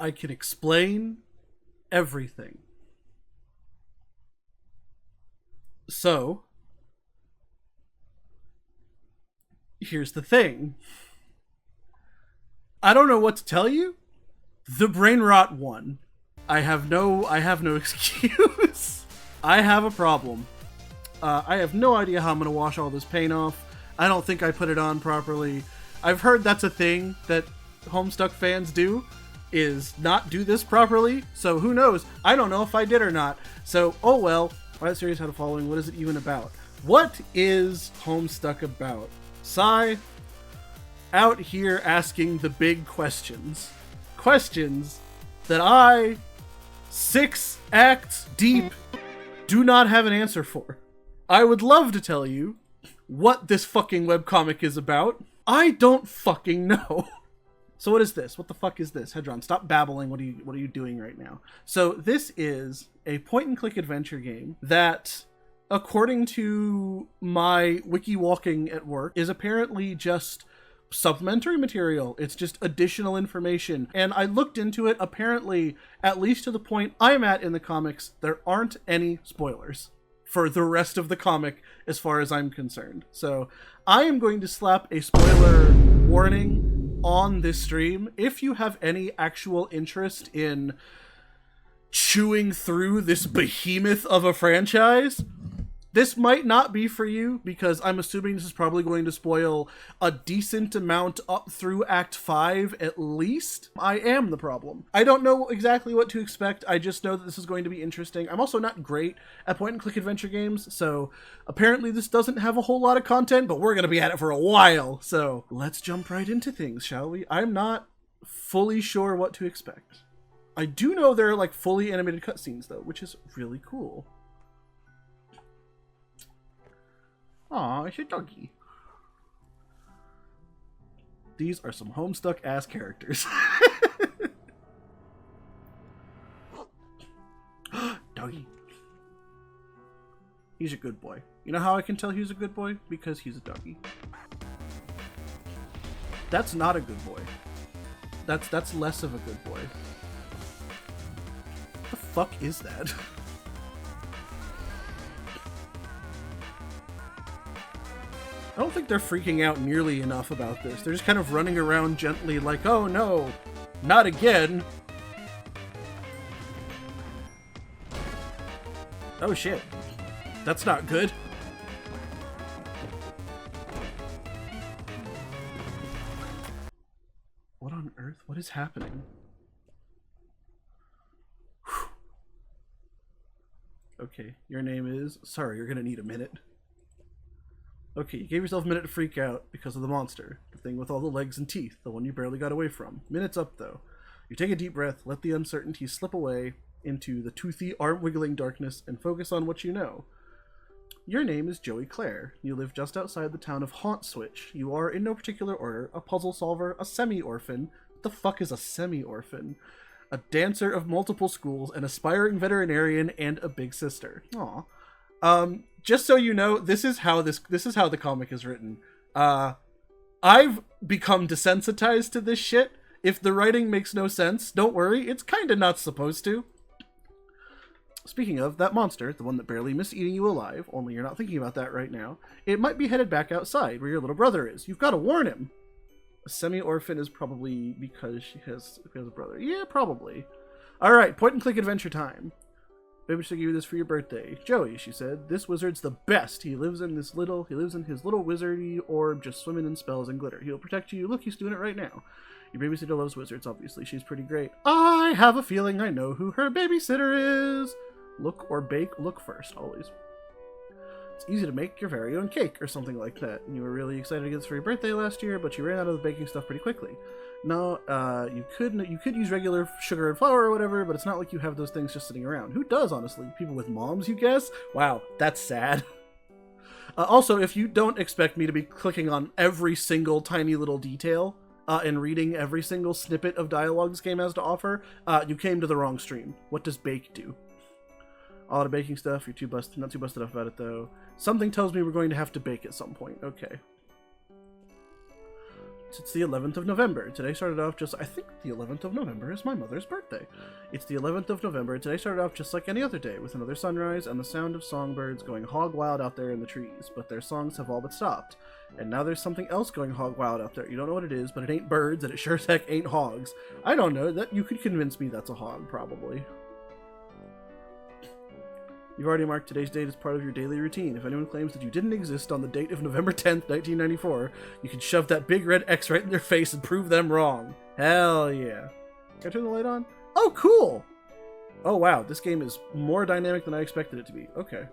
I can explain everything. So, here's the thing. I don't know what to tell you. The brain rot won. I have no excuse. I have a problem. I have no idea how I'm going to wash all this paint off. I don't think I put it on properly. I've heard that's a thing that Homestuck fans do, is not do this properly. So who knows? I don't know if I did or not. So, oh well. Why that series had a following? What is it even about? What is Homestuck about? Sigh. Out here asking the big questions. Questions that I, 6 acts deep, do not have an answer for. I would love to tell you what this fucking webcomic is about. I don't fucking know. So what is this? What the fuck is this? Hedron, stop babbling. What are you doing right now? So this is a point-and-click adventure game that, according to my wiki walking at work, is apparently just supplementary material. It's just additional information. And I looked into it. Apparently, at least to the point I'm at in the comics, there aren't any spoilers for the rest of the comic as far as I'm concerned. So I am going to slap a spoiler warning on this stream. If you have any actual interest in chewing through this behemoth of a franchise, this might not be for you, because I'm assuming this is probably going to spoil a decent amount up through Act 5 at least. I am the problem. I don't know exactly what to expect. I just know that this is going to be interesting. I'm also not great at point-and-click adventure games, so apparently this doesn't have a whole lot of content, but we're going to be at it for a while. So let's jump right into things, shall we? I'm not fully sure what to expect. I do know there are like fully animated cutscenes though, which is really cool. Aw, it's a doggy. These are some Homestuck ass characters. Doggy. He's a good boy. You know how I can tell he's a good boy? Because he's a doggy. That's not a good boy. That's less of a good boy. What the fuck is that? I don't think they're freaking out nearly enough about this. They're just kind of running around gently like, oh no, not again. Oh shit. That's not good. What on earth? What is happening? Whew. Okay, your name is... Sorry, you're gonna need a minute. Okay, you gave yourself a minute to freak out because of the monster. The thing with all the legs and teeth, the one you barely got away from. Minute's up, though. You take a deep breath, let the uncertainty slip away into the toothy, arm-wiggling darkness, and focus on what you know. Your name is Joey Clare. You live just outside the town of Haunt Switch. You are, in no particular order, a puzzle solver, a semi-orphan. What the fuck is a semi-orphan? A dancer of multiple schools, an aspiring veterinarian, and a big sister. Aw. Just so you know, this is how the comic is written. I've become desensitized to this shit. If the writing makes no sense, don't worry, it's kinda not supposed to. Speaking of, that monster, the one that barely missed eating you alive, only you're not thinking about that right now, it might be headed back outside, where your little brother is. You've got to warn him. A semi-orphan is probably because she has a brother. Yeah, probably. Alright, point-and-click adventure time. Baby should give you this for your birthday. Joey, she said, this wizard's the best. He lives in his little wizardy orb, just swimming in spells and glitter. He'll protect you. Look, he's doing it right now. Your babysitter loves wizards, obviously. She's pretty great. I have a feeling I know who her babysitter is. Look or bake, look first, always. It's easy to make your very own cake, or something like that. And you were really excited to get this for your birthday last year, but you ran out of the baking stuff pretty quickly. No, you could use regular sugar and flour or whatever, but it's not like you have those things just sitting around. Who does, honestly? People with moms, you guess? Wow, that's sad. Also, if you don't expect me to be clicking on every single tiny little detail and reading every single snippet of dialogue this game has to offer, you came to the wrong stream. What does bake do? A lot of baking stuff. You're not too busted up about it, though. Something tells me we're going to have to bake at some point. Okay. It's the 11th of November. Today started off just... I think the 11th of November is my mother's birthday. It's the 11th of November. Today started off just like any other day, with another sunrise and the sound of songbirds going hog wild out there in the trees. But their songs have all but stopped. And now there's something else going hog wild out there. You don't know what it is, but it ain't birds, and it sure as heck ain't hogs. I don't know. That you could convince me that's a hog, probably. You've already marked today's date as part of your daily routine. If anyone claims that you didn't exist on the date of November 10th, 1994, you can shove that big red X right in their face and prove them wrong. Hell yeah. Can I turn the light on? Oh, cool! Oh, wow. This game is more dynamic than I expected it to be. Okay.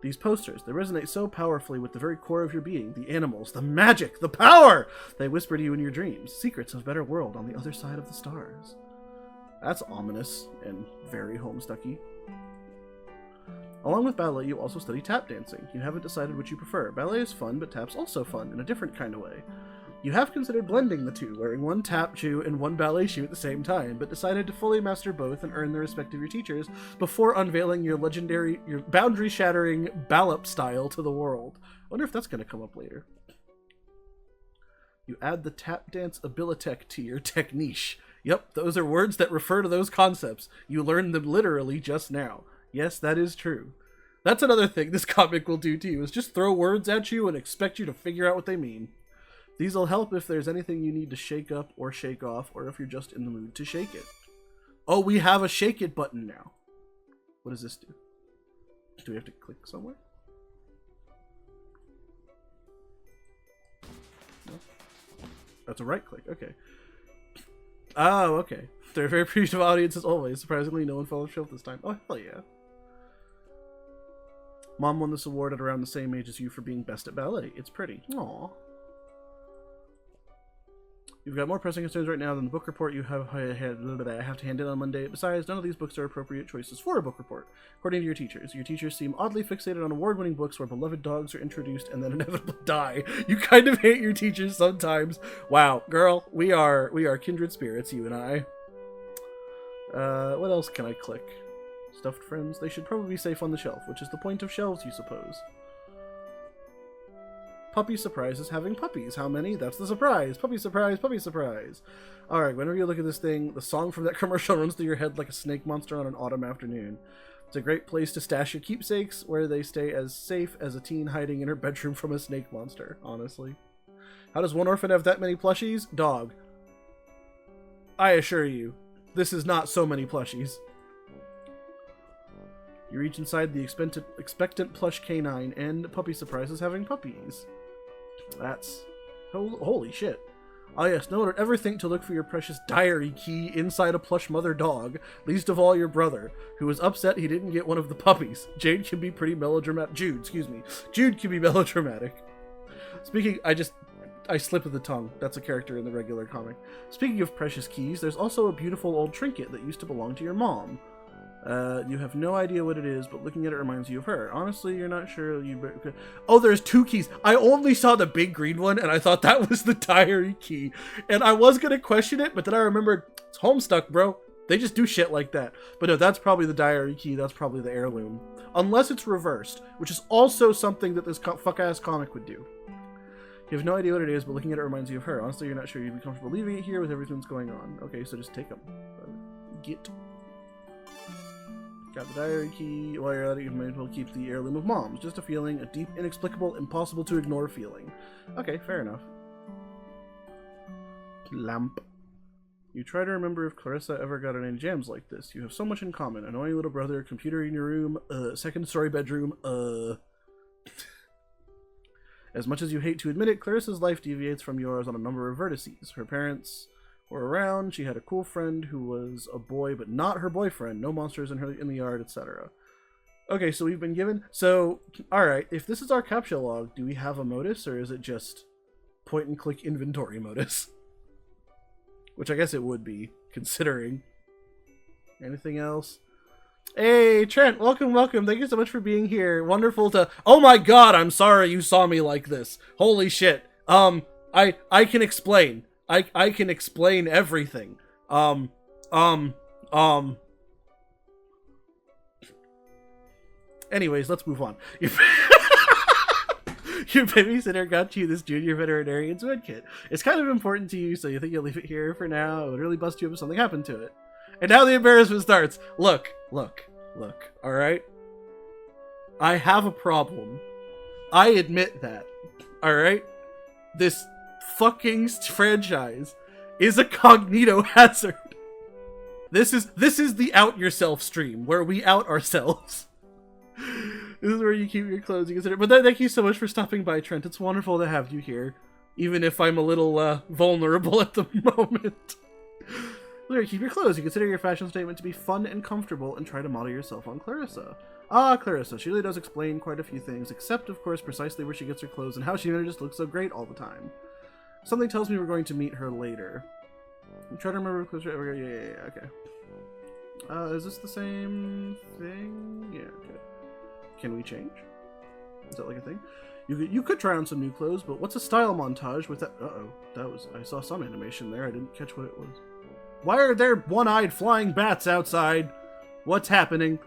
These posters, they resonate so powerfully with the very core of your being. The animals, the magic, the power! They whisper to you in your dreams. Secrets of a better world on the other side of the stars. That's ominous and very Homestucky. Along with ballet, you also study tap dancing. You haven't decided which you prefer. Ballet is fun, but tap's also fun, in a different kind of way. You have considered blending the two, wearing one tap shoe and one ballet shoe at the same time, but decided to fully master both and earn the respect of your teachers before unveiling your boundary-shattering ballop style to the world. I wonder if that's going to come up later. You add the tap dance abilitech to your techniche. Yep, those are words that refer to those concepts. You learned them literally just now. Yes, that is true. That's another thing this comic will do to you, is just throw words at you and expect you to figure out what they mean. These will help if there's anything you need to shake up or shake off, or if you're just in the mood to shake it. Oh, we have a shake it button now. What does this do? Do we have to click somewhere? No? That's a right click, okay. Oh, okay. They're a very appreciative audience as always. Surprisingly, no one fell off shelf this time. Oh, hell yeah. Mom won this award at around the same age as you for being best at ballet. It's pretty. Aww. You've got more pressing concerns right now than the book report you have I have to hand in on Monday. Besides, none of these books are appropriate choices for a book report, according to your teachers. Your teachers seem oddly fixated on award-winning books where beloved dogs are introduced and then inevitably die. You kind of hate your teachers sometimes. Wow, girl, we are kindred spirits, you and I. What else can I click? Stuffed friends. They should probably be safe on the shelf, which is the point of shelves, you suppose. Puppy surprises having puppies. How many? That's the surprise. Puppy surprise, puppy surprise. Alright, whenever you look at this thing, the song from that commercial runs through your head like a snake monster on an autumn afternoon. It's a great place to stash your keepsakes, where they stay as safe as a teen hiding in her bedroom from a snake monster, honestly. How does one orphan have that many plushies? Dog. I assure you, this is not so many plushies. You reach inside the expectant plush canine, and puppy surprises having puppies. That's... holy shit. Ah yes, no one would ever think to look for your precious diary key inside a plush mother dog, least of all your brother, who was upset he didn't get one of the puppies. Jude can be melodramatic. Jude can be melodramatic. Speaking, I slip of the tongue. That's a character in the regular comic. Speaking of precious keys, there's also a beautiful old trinket that used to belong to your mom. You have no idea what it is, but looking at it reminds you of her. Honestly, you're not sure Oh, there's two keys. I only saw the big green one, and I thought that was the diary key. And I was gonna question it, but then I remembered, it's Homestuck, bro. They just do shit like that. But no, that's probably the diary key. That's probably the heirloom. Unless it's reversed, which is also something that this fuck-ass comic would do. You have no idea what it is, but looking at it reminds you of her. Honestly, you're not sure you'd be comfortable leaving it here with everything that's going on. Okay, so just take them. Get. Got the diary key. While you're at it, you might as well keep the heirloom of moms. Just a feeling, a deep, inexplicable, impossible to ignore feeling. Okay, fair enough. Lamp. You try to remember if Clarissa ever got any jams like this. You have so much in common. Annoying little brother, computer in your room, second story bedroom, As much as you hate to admit it, Clarissa's life deviates from yours on a number of vertices. Her parents were around, she had a cool friend who was a boy, but not her boyfriend, no monsters in the yard, etc. Okay, so we've been given... So, alright, if this is our captcha log, do we have a modus, or is it just point-and-click inventory modus? Which I guess it would be, considering. Anything else? Hey, Trent, welcome. Thank you so much for being here. Wonderful to... Oh my god, I'm sorry you saw me like this. Holy shit. I can explain. I can explain everything. Anyways, let's move on. Your babysitter got you this junior veterinarian's med kit. It's kind of important to you, so you think you'll leave it here for now. It would really bust you up if something happened to it. And now the embarrassment starts. Look, alright? I have a problem. I admit that. Alright? This fucking franchise is a cognito hazard. This is the out yourself stream, where we out ourselves. This is where you keep your clothes. You consider. But thank you so much for stopping by, Trent. It's wonderful to have you here, even if I'm a little vulnerable at the moment. Keep your clothes. You consider your fashion statement to be fun and comfortable, and try to model yourself on Clarissa. Ah, Clarissa. She really does explain quite a few things, except, of course, precisely where she gets her clothes and how she manages to look so great all the time. Something tells me we're going to meet her later. I'm trying to remember. Yeah, okay. Is this the same thing? Yeah, okay. Can we change? Is that like a thing? You could try on some new clothes, but what's a style montage with that? I saw some animation there. I didn't catch what it was. Why are there one-eyed flying bats outside? What's happening?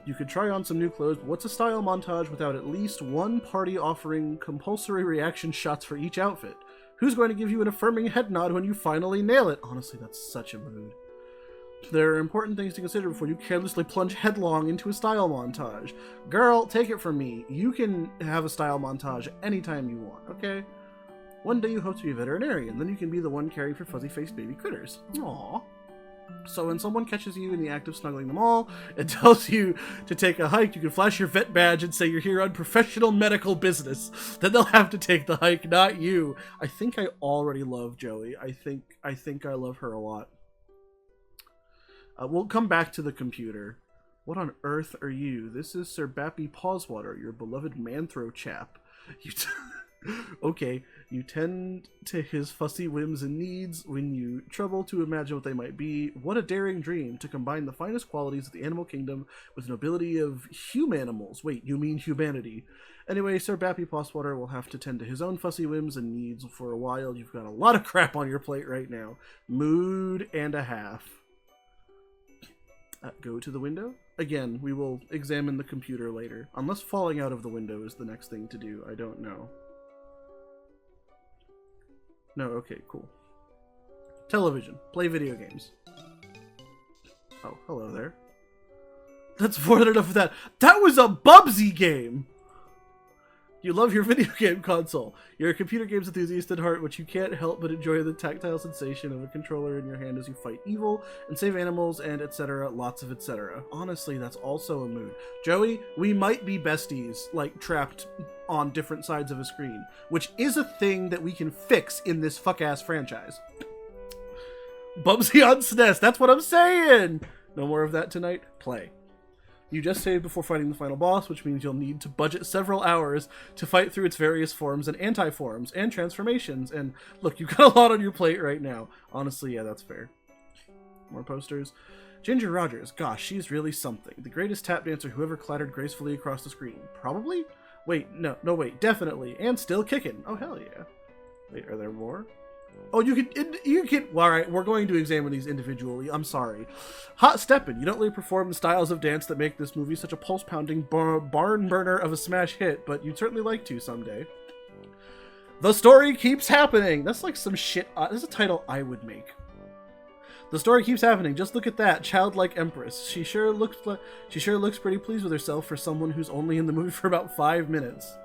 You could try on some new clothes, but what's a style montage without at least one party offering compulsory reaction shots for each outfit? Who's going to give you an affirming head nod when you finally nail it? Honestly, that's such a mood. There are important things to consider before you carelessly plunge headlong into a style montage. Girl, take it from me. You can have a style montage anytime you want, okay? One day you hope to be a veterinarian, then you can be the one caring for fuzzy-faced baby critters. Aww. So when someone catches you in the act of snuggling them all and tells you to take a hike, you can flash your vet badge and say you're here on professional medical business. Then they'll have to take the hike, not you. I think I already love Joey. I think I love her a lot. We'll come back to the computer. What on earth are you? This is Sir Bappy Pawswater, your beloved Manthro chap. Okay, you tend to his fussy whims and needs when you trouble to imagine what they might be. What a daring dream, to combine the finest qualities of the animal kingdom with nobility of humanimals. Wait, you mean humanity. Anyway, Sir Bappy Pawswater will have to tend to his own fussy whims and needs for a while. You've got a lot of crap on your plate right now. Mood and a half. Go to the window? Again, we will examine the computer later. Unless falling out of the window is the next thing to do. I don't know. No, okay, cool. Television. Play video games. Oh, hello there. That's more than enough of that. That was a Bubsy game! You love your video game console. You're a computer games enthusiast at heart, which you can't help but enjoy the tactile sensation of a controller in your hand as you fight evil and save animals and etc. Lots of etc. Honestly, that's also a mood. Joey, we might be besties, like trapped on different sides of a screen, which is a thing that we can fix in this fuck-ass franchise. Bubsy on SNES, that's what I'm saying! No more of that tonight? Play. You just saved before fighting the final boss, which means you'll need to budget several hours to fight through its various forms and anti-forms and transformations. And look, you've got a lot on your plate right now. Honestly, yeah, that's fair. More posters. Ginger Rogers. Gosh, she's really something. The greatest tap dancer who ever clattered gracefully across the screen. Probably? Wait, no, wait, definitely. And still kicking. Oh, hell yeah. Wait, are there more? Oh, you can, well, alright, we're going to examine these individually, I'm sorry. Hot Steppin', you don't really perform the styles of dance that make this movie such a pulse-pounding barn burner of a smash hit, but you'd certainly like to someday. The Story Keeps Happening! That's like some shit, this is a title I would make. The story keeps happening, just look at that, childlike empress. She sure looks pretty pleased with herself for someone who's only in the movie for about 5 minutes.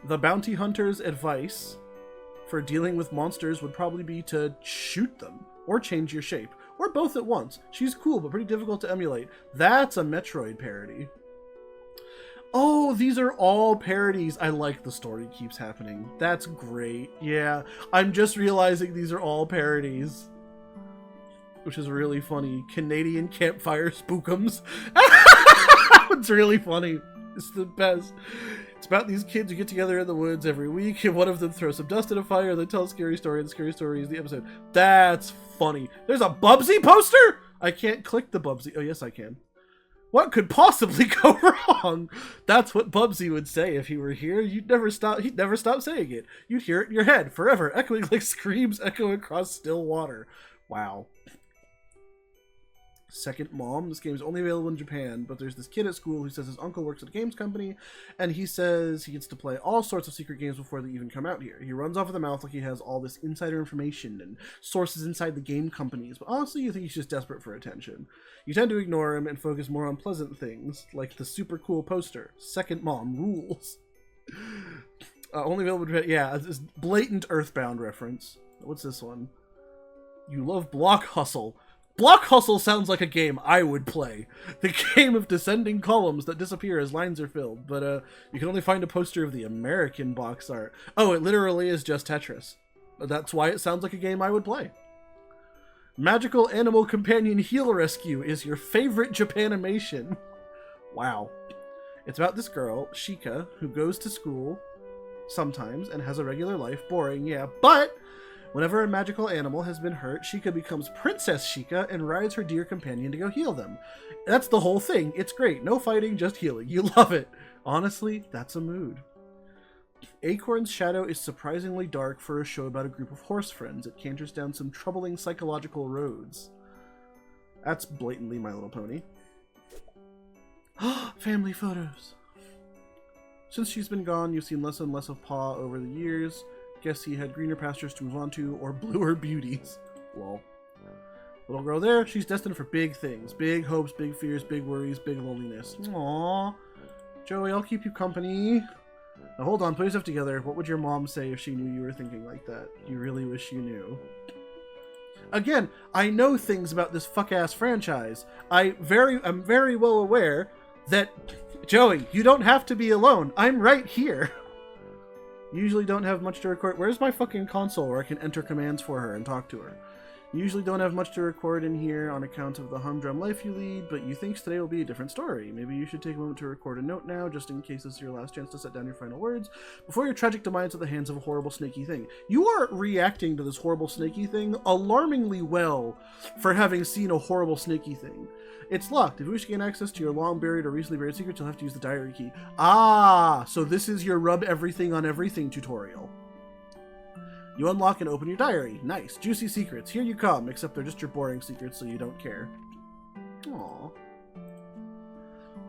The Bounty Hunter's advice for dealing with monsters would probably be to shoot them, or change your shape, or both at once. She's cool, but pretty difficult to emulate. That's a Metroid parody. Oh, these are all parodies. I like The Story Keeps Happening. That's great. Yeah, I'm just realizing these are all parodies, which is really funny. Canadian Campfire Spookums. It's really funny. It's the best. It's about these kids who get together in the woods every week, and one of them throws some dust in a fire, then tells a scary story, and the scary story is the episode. That's funny. There's a Bubsy poster? I can't click the Bubsy. Oh, yes, I can. What could possibly go wrong? That's what Bubsy would say if he were here. He'd never stop saying it. You'd hear it in your head, forever, echoing like screams echo across still water. Wow. Second Mom. This game is only available in Japan, but there's this kid at school who says his uncle works at a games company, and he says he gets to play all sorts of secret games before they even come out here. He runs off at the mouth like he has all this insider information and sources inside the game companies, but honestly you think he's just desperate for attention. You tend to ignore him and focus more on pleasant things, like the super cool poster, Second Mom rules. Only available in Japan. Yeah, this blatant Earthbound reference. What's this one? You love Block Hustle. Block Hustle sounds like a game I would play. The game of descending columns that disappear as lines are filled, but you can only find a poster of the American box art. Oh, it literally is just Tetris. That's why it sounds like a game I would play. Magical Animal Companion Heal Rescue is your favorite Japanimation. Wow. It's about this girl, Shika, who goes to school sometimes and has a regular life. Boring, yeah, but whenever a magical animal has been hurt, Shika becomes Princess Shika and rides her dear companion to go heal them. That's the whole thing. It's great. No fighting, just healing. You love it. Honestly, that's a mood. Acorn's Shadow is surprisingly dark for a show about a group of horse friends. It canters down some troubling psychological roads. That's blatantly My Little Pony. Family photos. Since she's been gone, you've seen less and less of Pa over the years. Guess he had greener pastures to move on to, or bluer beauties. Lol. Little girl there, she's destined for big things. Big hopes, big fears, big worries, big loneliness. Aww. Joey, I'll keep you company. Now hold on, put yourself together. What would your mom say if she knew you were thinking like that? You really wish you knew. Again, I know things about this fuck-ass franchise. I'm very well aware that, Joey, you don't have to be alone. I'm right here. Usually don't have much to record. Where's my fucking console where I can enter commands for her and talk to her? Usually don't have much to record in here on account of the humdrum life you lead, but you think today will be a different story. Maybe you should take a moment to record a note now, just in case this is your last chance to set down your final words, before your tragic demise at the hands of a horrible snaky thing. You are reacting to this horrible snaky thing alarmingly well for having seen a horrible snaky thing. It's locked. If you wish to gain access to your long-buried or recently buried secrets, you'll have to use the diary key. Ah, so this is your rub everything on everything tutorial. You unlock and open your diary. Nice. Juicy secrets. Here you come, except they're just your boring secrets, so you don't care. Aww.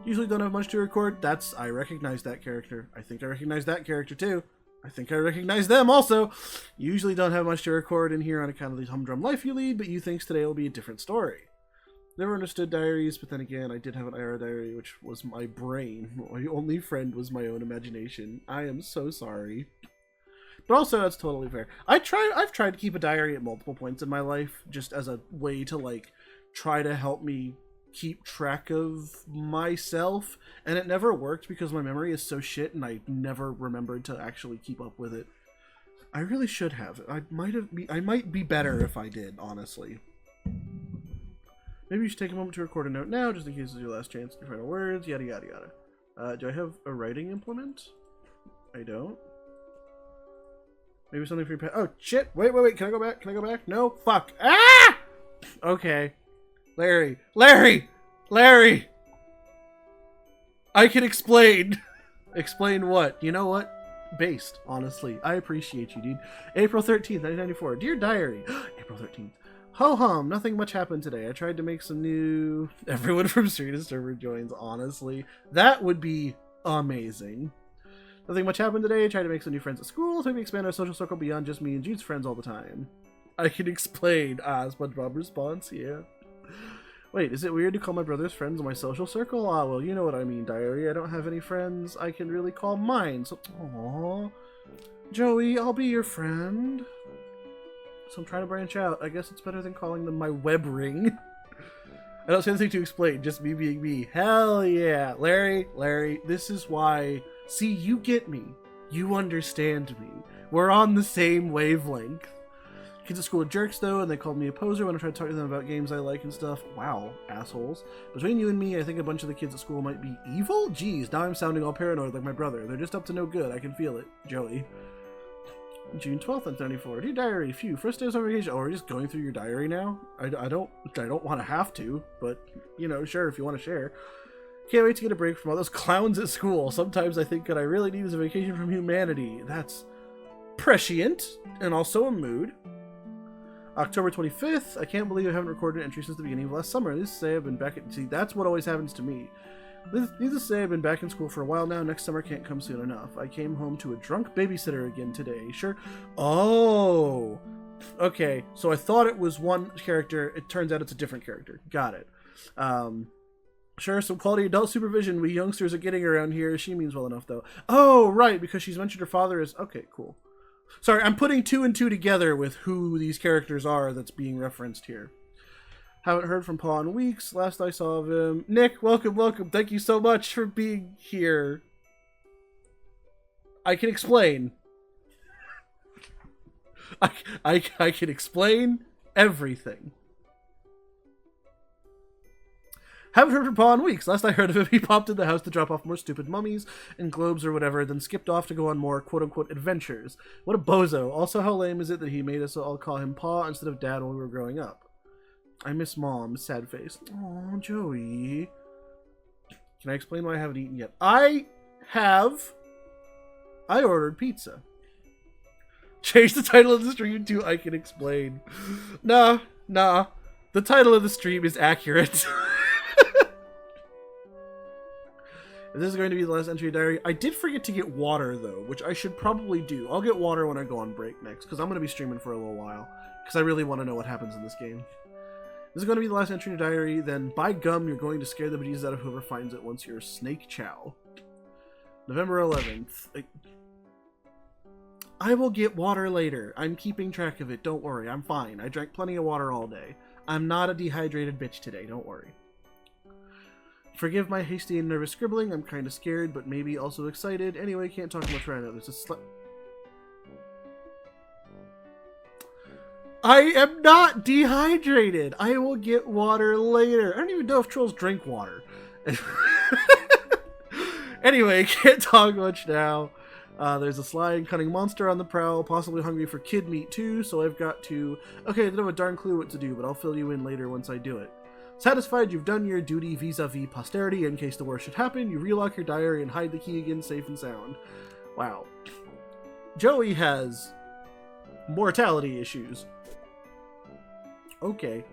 Usually don't have much to record. I recognize that character. I think I recognize that character too. I think I recognize them also. Usually don't have much to record in here on account of the humdrum life you lead, but you think today will be a different story. Never understood diaries, but then again, I did have an IRA diary, which was my brain. My only friend was my own imagination. I am so sorry. But also, that's totally fair. I've tried to keep a diary at multiple points in my life, just as a way to, like, try to help me keep track of myself, and it never worked because my memory is so shit and I never remembered to actually keep up with it. I really should have. I might be better if I did, honestly. Maybe you should take a moment to record a note now, just in case it's your last chance to final words, yada yada yada. Do I have a writing implement? I don't. Maybe something for your pet. Oh, shit! Wait, can I go back? Can I go back? No? Fuck. Ah! Okay. Larry! I can explain. Explain what? You know what? Based, honestly. I appreciate you, dude. April 13th, 1994. Dear Diary. April 13th. Ho-hum, nothing much happened today. I tried to make some new... Everyone from Serena server joins, honestly. That would be amazing. Nothing much happened today. I tried to make some new friends at school, so we expand our social circle beyond just me and Jude's friends all the time. I can explain. SpongeBob response, yeah. Wait, is it weird to call my brother's friends in my social circle? Ah, well, you know what I mean, Diary. I don't have any friends I can really call mine, so... Aww. Joey, I'll be your friend. So I'm trying to branch out. I guess it's better than calling them my web ring. I don't say anything to explain, just me being me. Hell yeah. Larry, this is why... See, you get me. You understand me. We're on the same wavelength. Kids at school are jerks, though, and they called me a poser when I tried to talk to them about games I like and stuff. Wow, assholes. Between you and me, I think a bunch of the kids at school might be evil? Jeez, now I'm sounding all paranoid like my brother. They're just up to no good. I can feel it. Joey. June 12th, 1994. Dear Diary, phew, first day of summer vacation. Oh, we're just going through your diary now? I don't want to have to, but, you know, sure, if you want to share. Can't wait to get a break from all those clowns at school. Sometimes I think what I really need is a vacation from humanity. That's prescient, and also a mood. October 25th. I can't believe I haven't recorded an entry since the beginning of last summer. Needless to say, I've been back at... See, that's what always happens to me. Needless to say, I've been back in school for a while now. Next summer can't come soon enough. I came home to a drunk babysitter again today. Sure. Oh. Okay. So I thought it was one character. It turns out it's a different character. Got it. Sure, some quality adult supervision we youngsters are getting around here. She means well enough, though. Oh, right, because she's mentioned her father is... Okay, cool. Sorry, I'm putting 2 and 2 together with who these characters are that's being referenced here. Haven't heard from Paul in weeks. Last I saw of him... Nick, welcome, welcome. Thank you so much for being here. I can explain. I can explain everything. Haven't heard from Paul in weeks. Last I heard of him, he popped in the house to drop off more stupid mummies and globes or whatever, then skipped off to go on more quote-unquote adventures. What a bozo. Also, how lame is it that he made us all call him Pa instead of Dad when we were growing up? I miss Mom. Sad face. Oh, Joey. Can I explain why I haven't eaten yet? I ordered pizza. Change the title of the stream to I Can Explain. Nah. The title of the stream is accurate. If this is going to be the last entry diary, I did forget to get water, though, which I should probably do. I'll get water when I go on break next, because I'm going to be streaming for a little while, because I really want to know what happens in this game. This is going to be the last entry in your diary, then by gum, you're going to scare the bejesus out of whoever finds it once you're Snake Chow. November 11th. I will get water later. I'm keeping track of it. Don't worry. I'm fine. I drank plenty of water all day. I'm not a dehydrated bitch today. Don't worry. Forgive my hasty and nervous scribbling. I'm kind of scared, but maybe also excited. Anyway, can't talk much right now. There's a I am not dehydrated. I will get water later. I don't even know if trolls drink water. Anyway, can't talk much now. There's a sly and cunning monster on the prowl, possibly hungry for kid meat too, so I've got to... Okay, I don't have a darn clue what to do, but I'll fill you in later once I do it. Satisfied you've done your duty vis-a-vis posterity in case the worst should happen, you relock your diary and hide the key again safe and sound. Wow. Joey has mortality issues. Okay.